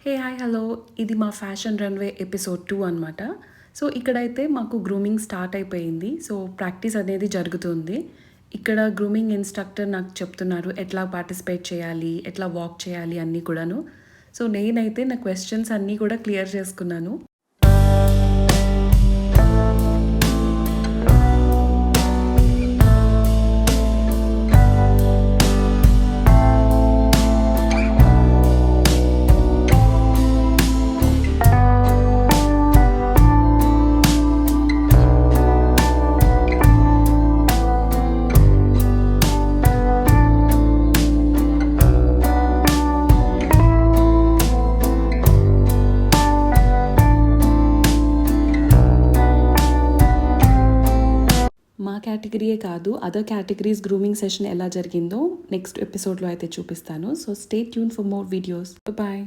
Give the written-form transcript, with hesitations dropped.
Hey hi hello ఇది మా fashion runway episode 2 అనమాట. సో ఇక్కడైతే మాకు గ్రూమింగ్ స్టార్ట్ అయిపోయింది. సో ప్రాక్టీస్ అనేది జరుగుతుంది. ఇక్కడ గ్రూమింగ్ ఇన్‌స్ట్రక్టర్ నాకు చెప్తున్నారు ఎట్లా పార్టిసిపేట్ చేయాలి, ఎట్లా వాక్ చేయాలి అన్నీ కూడాను. సో నేనైతే నా క్వెషన్స్ అన్నీ కూడా క్లియర్ చేసుకున్నాను. మా కేటగిరీయే కాదు, అదర్ కేటగిరీస్ గ్రూమింగ్ సెషన్ ఎలా జరిగిందో నెక్స్ట్ ఎపిసోడ్‌లో అయితే చూపిస్తాను. So stay tune for more videos. Bye.